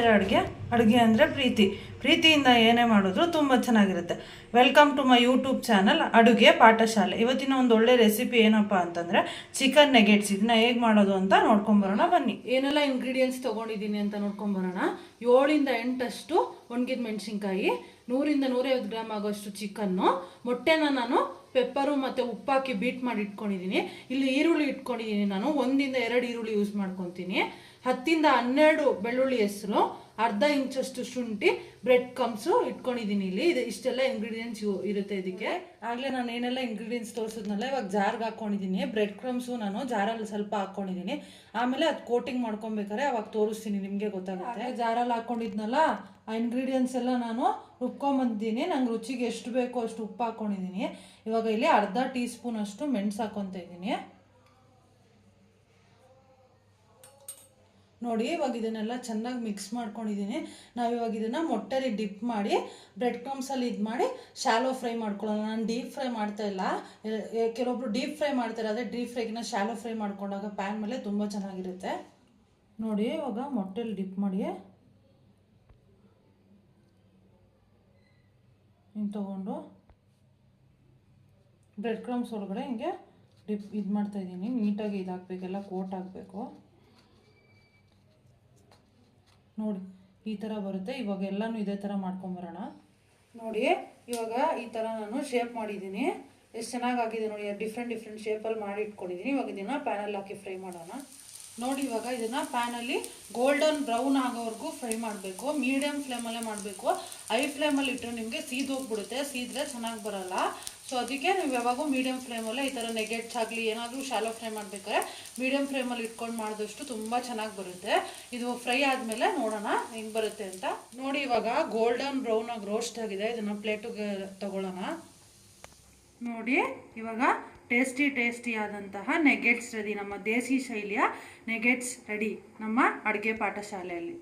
ಅಂದರೆ ಅಡುಗೆ ಅಂದರೆ ಪ್ರೀತಿಯಿಂದ ಏನೇ ಮಾಡಿದ್ರು ತುಂಬ ಚೆನ್ನಾಗಿರುತ್ತೆ. Welcome to my YouTube channel Aduge Pathashale. ಇವತ್ತಿನ ಒಂದು ಒಳ್ಳೆ ರೆಸಿಪಿ ಏನಪ್ಪ ಅಂತಂದರೆ ಚಿಕನ್ ನೆಗೆಟ್ಸ್. ಇದನ್ನ ಹೇಗೆ ಮಾಡೋದು ಅಂತ ನೋಡ್ಕೊಂಬರೋಣ ಬನ್ನಿ. ಏನೆಲ್ಲ ಇಂಗ್ರೀಡಿಯೆಂಟ್ಸ್ ತೊಗೊಂಡಿದ್ದೀನಿ ಅಂತ ನೋಡ್ಕೊಂಬರೋಣ. 7ರಿಂದ 8 ಒಣಗಿದ ಮೆಣಸಿನ್ಕಾಯಿ, 100ರಿಂದ 150 ಗ್ರಾಮ್ ಆಗೋಷ್ಟು ಚಿಕನ್ನು, ಮೊಟ್ಟೆನ ನಾನು ಪೆಪ್ಪರು ಮತ್ತು ಉಪ್ಪಾಕಿ ಬೀಟ್ ಮಾಡಿ ಇಟ್ಕೊಂಡಿದ್ದೀನಿ. ಇಲ್ಲಿ ಈರುಳ್ಳಿ ಇಟ್ಕೊಂಡಿದ್ದೀನಿ, ನಾನು 1ರಿಂದ 2 ಈರುಳ್ಳಿ ಯೂಸ್ ಮಾಡ್ಕೊತೀನಿ. 10ರಿಂದ 12 ಬೆಳ್ಳುಳ್ಳಿ ಹೆಸರು, ಅರ್ಧ ಇಂಚಷ್ಟು ಶುಂಠಿ, ಬ್ರೆಡ್ ಕಮ್ಸು ಇಟ್ಕೊಂಡಿದ್ದೀನಿ. ಇಲ್ಲಿ ಇಷ್ಟೆಲ್ಲ ಇಂಗ್ರೀಡಿಯೆಂಟ್ಸ್ ಇರುತ್ತೆ ಇದಕ್ಕೆ. ಆಗಲೇ ನಾನು ಏನೆಲ್ಲ ಇಂಗ್ರೀಡಿಯೆಂಟ್ಸ್ ತೋರಿಸಿದ್ನಲ್ಲ, ಇವಾಗ ಜಾರ್ಗೆ ಹಾಕ್ಕೊಂಡಿದ್ದೀನಿ. ಬ್ರೆಡ್ ಕ್ರಮ್ಸು ನಾನು ಜಾರಲ್ಲಿ ಸ್ವಲ್ಪ ಹಾಕ್ಕೊಂಡಿದ್ದೀನಿ. ಆಮೇಲೆ ಅದು ಕೋಟಿಂಗ್ ಮಾಡ್ಕೊಬೇಕಾದ್ರೆ ಅವಾಗ ತೋರಿಸ್ತೀನಿ, ನಿಮಗೆ ಗೊತ್ತಾಗುತ್ತೆ. ಜಾರಲ್ಲಿ ಹಾಕ್ಕೊಂಡಿದ್ನಲ್ಲ ಆ ಇಂಗ್ರೀಡಿಯೆಂಟ್ಸ್ ಎಲ್ಲ ನಾನು ರುಬ್ಕೊಂಬಂದಿದ್ದೀನಿ. ನಂಗೆ ರುಚಿಗೆ ಎಷ್ಟು ಬೇಕೋ ಅಷ್ಟು ಉಪ್ಪು ಹಾಕ್ಕೊಂಡಿದ್ದೀನಿ. ಇವಾಗ ಇಲ್ಲಿ ಅರ್ಧ ಟೀ ಸ್ಪೂನ್ ಅಷ್ಟು ಮೆಣಸು ಹಾಕ್ಕೊತಾ ಇದ್ದೀನಿ. ನೋಡಿ, ಇವಾಗ ಇದನ್ನೆಲ್ಲ ಚೆನ್ನಾಗಿ ಮಿಕ್ಸ್ ಮಾಡ್ಕೊಂಡಿದ್ದೀನಿ. ನಾವಿವಾಗ ಇದನ್ನು ಮೊಟ್ಟೆಲಿ ಡಿಪ್ ಮಾಡಿ ಬ್ರೆಡ್ ಕ್ರಮ್ಸಲ್ಲಿ ಇದು ಮಾಡಿ ಶಾಲೋ ಫ್ರೈ ಮಾಡ್ಕೊಳ್ಳೋಣ. ನಾನು ಡೀಪ್ ಫ್ರೈ ಮಾಡ್ತಾ ಇಲ್ಲ. ಕೆಲವೊಬ್ರು ಡೀಪ್ ಫ್ರೈ ಮಾಡ್ತಾರೆ, ಅದೇ ಡೀಪ್ ಫ್ರೈಗಿನ ಶಾಲೋ ಫ್ರೈ ಮಾಡ್ಕೊಂಡಾಗ ಪ್ಯಾನ್ ಮೇಲೆ ತುಂಬ ಚೆನ್ನಾಗಿರುತ್ತೆ. ನೋಡಿ, ಇವಾಗ ಮೊಟ್ಟೆಲಿ ಡಿಪ್ ಮಾಡಿ ಹಿಂಗೆ ತೊಗೊಂಡು ಬ್ರೆಡ್ ಕ್ರಮ್ಸ್ ಒಳಗಡೆ ಹಿಂಗೆ ಡಿಪ್ ಇದು ಮಾಡ್ತಾಯಿದ್ದೀನಿ. ನೀಟಾಗಿ ಇದಾಗಬೇಕೆಲ್ಲ ಕೋಟ್ ಆಗಬೇಕು. ನೋಡಿ, ಈ ಥರ ಬರುತ್ತೆ. ಇವಾಗ ಎಲ್ಲನೂ ಇದೇ ಥರ ಮಾಡ್ಕೊಂಬರೋಣ. ನೋಡಿ, ಇವಾಗ ಈ ಥರ ನಾನು ಶೇಪ್ ಮಾಡಿದ್ದೀನಿ. ಎಷ್ಟು ಚೆನ್ನಾಗಾಗಿದೆ ನೋಡಿ. ಡಿಫ್ರೆಂಟ್ ಶೇಪಲ್ಲಿ ಮಾಡಿ ಇಟ್ಕೊಂಡಿದ್ದೀನಿ. ಇವಾಗ ಇದನ್ನು ಪ್ಯಾನಲ್ಲಿ ಹಾಕಿ ಫ್ರೈ ಮಾಡೋಣ. ನೋಡಿ, ಇವಾಗ ಇದನ್ನು ಪ್ಯಾನಲ್ಲಿ ಗೋಲ್ಡನ್ ಬ್ರೌನ್ ಆಗೋವರೆಗೂ ಫ್ರೈ ಮಾಡಬೇಕು. ಮೀಡಿಯಮ್ ಫ್ಲೇಮಲ್ಲೇ ಮಾಡಬೇಕು. ಹೈ ಫ್ಲೇಮಲ್ಲಿ ಇಟ್ಟರೆ ನಿಮಗೆ ಸೀದೋಗ್ಬಿಡುತ್ತೆ, ಸೀದ್ರೆ ಚೆನ್ನಾಗಿ ಬರೋಲ್ಲ. ಸೊ ಅದಕ್ಕೆ ನೀವು ಯಾವಾಗೂ ಮೀಡಿಯಮ್ ಫ್ಲೇಮಲ್ಲೇ ಈ ಥರ ನೆಗೆಟ್ಸ್ ಆಗಲಿ ಏನಾದರೂ ಶಾಲೋ ಫ್ರೈ ಮಾಡಬೇಕಾದ್ರೆ ಮೀಡಿಯಮ್ ಫ್ಲೇಮಲ್ಲಿ ಇಟ್ಕೊಂಡು ಮಾಡಿದಷ್ಟು ತುಂಬ ಚೆನ್ನಾಗಿ ಬರುತ್ತೆ. ಇದು ಫ್ರೈ ಆದಮೇಲೆ ನೋಡೋಣ ಹೆಂಗೆ ಬರುತ್ತೆ ಅಂತ. ನೋಡಿ, ಇವಾಗ ಗೋಲ್ಡನ್ ಬ್ರೌನ್ ಆಗಿ ರೋಸ್ಟ್ ಆಗಿದೆ. ಇದನ್ನು ಪ್ಲೇಟಿಗೆ ತಗೊಳ್ಳೋಣ. ನೋಡಿ, ಇವಾಗ ಟೇಸ್ಟಿ ಆದಂತಹ ನೆಗೆಟ್ಸ್ ರೆಡಿ. ನಮ್ಮ ದೇಸಿ ಶೈಲಿಯ ನೆಗೆಟ್ಸ್ ರೆಡಿ ನಮ್ಮ ಅಡುಗೆ ಪಾಠಶಾಲೆಯಲ್ಲಿ.